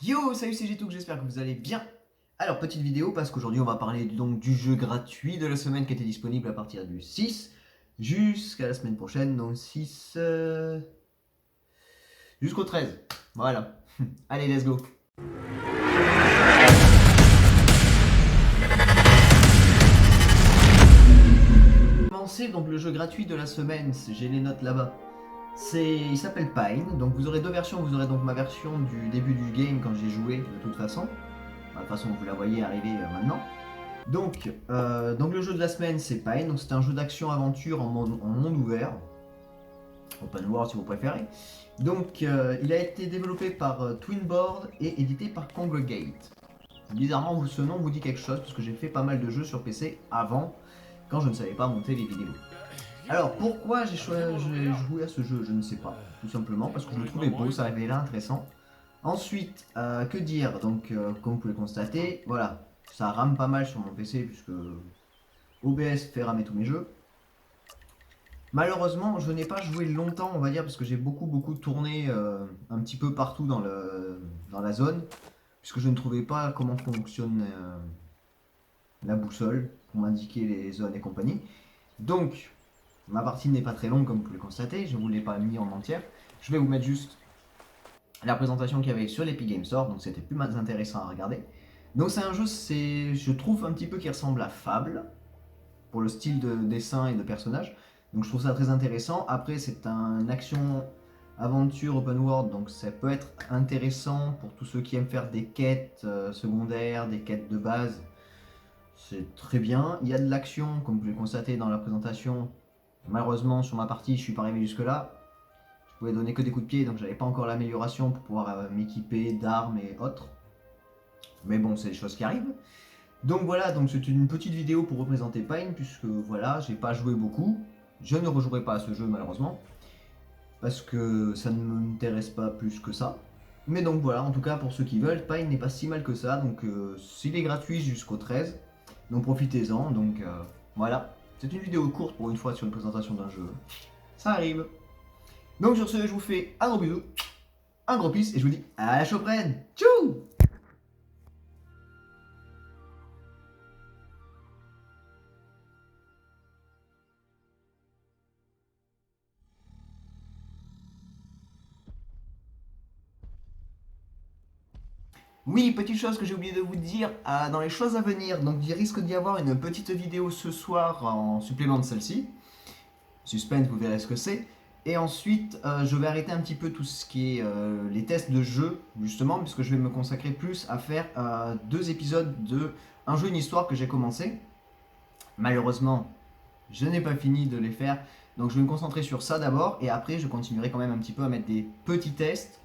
Yo, salut, c'est G2, j'espère que vous allez bien. Alors, petite vidéo parce qu'aujourd'hui on va parler donc du jeu gratuit de la semaine qui était disponible à partir du 6 jusqu'à la semaine prochaine, donc 6 jusqu'au 13. Voilà. Allez, let's go. Commencer donc le jeu gratuit de la semaine, j'ai les notes là-bas. Il s'appelle Pine, donc vous aurez deux versions, vous aurez donc ma version du début du game quand j'ai joué de toute façon. De toute façon, vous la voyez arriver maintenant. Donc le jeu de la semaine, c'est Pine. Donc c'est un jeu d'action-aventure en monde ouvert, open world si vous préférez. Donc il a été développé par Twinboard et édité par Congregate. Bizarrement, ce nom vous dit quelque chose parce que j'ai fait pas mal de jeux sur PC avant, quand je ne savais pas monter les vidéos. Alors pourquoi j'ai joué à ce jeu, je ne sais pas. Tout simplement parce que je le trouvais beau, ça avait l'air intéressant. Ensuite, que dire, donc comme vous pouvez le constater, voilà, ça rame pas mal sur mon PC puisque OBS fait ramer tous mes jeux. Malheureusement, je n'ai pas joué longtemps, on va dire, parce que j'ai beaucoup tourné un petit peu partout dans la zone, puisque je ne trouvais pas comment fonctionne la boussole pour m'indiquer les zones et compagnie. Donc, ma partie n'est pas très longue comme vous pouvez le constater, je ne vous l'ai pas mis en entière. Je vais vous mettre juste la présentation qu'il y avait sur l'Epic Games Store, donc c'était plus intéressant à regarder. Donc c'est un jeu, je trouve un petit peu qui ressemble à Fable, pour le style de dessin et de personnage. Donc je trouve ça très intéressant. Après c'est un action aventure open world, donc ça peut être intéressant pour tous ceux qui aiment faire des quêtes secondaires, des quêtes de base. C'est très bien. Il y a de l'action, comme vous pouvez le constater dans la présentation. Malheureusement sur ma partie je suis pas arrivé jusque là. Je pouvais donner que des coups de pied, donc j'avais pas encore l'amélioration pour pouvoir m'équiper d'armes et autres. Mais bon, c'est des choses qui arrivent. Donc voilà, donc c'est une petite vidéo pour représenter Pine, puisque voilà, j'ai pas joué beaucoup. Je ne rejouerai pas à ce jeu malheureusement, parce que ça ne m'intéresse pas plus que ça. Mais donc voilà, en tout cas pour ceux qui veulent, Pine n'est pas si mal que ça, donc s'il est gratuit jusqu'au 13, donc profitez-en, donc voilà. C'est une vidéo courte pour une fois sur une présentation d'un jeu. Ça arrive. Donc sur ce, je vous fais un gros bisou, un gros peace, et je vous dis à la prochaine. Tchou! Oui, petite chose que j'ai oublié de vous dire, dans les choses à venir, donc il risque d'y avoir une petite vidéo ce soir en supplément de celle-ci. Suspense, vous verrez ce que c'est. Et ensuite, je vais arrêter un petit peu tout ce qui est les tests de jeu, justement, puisque je vais me consacrer plus à faire 2 épisodes de un jeu, une histoire que j'ai commencé. Malheureusement, je n'ai pas fini de les faire, donc je vais me concentrer sur ça d'abord, et après je continuerai quand même un petit peu à mettre des petits tests,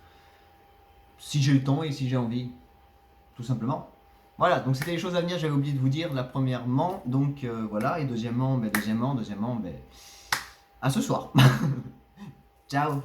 si j'ai le temps et si j'ai envie, tout simplement. Voilà, donc c'était les choses à venir, j'avais oublié de vous dire, la premièrement, donc voilà, et deuxièmement, à ce soir. Ciao.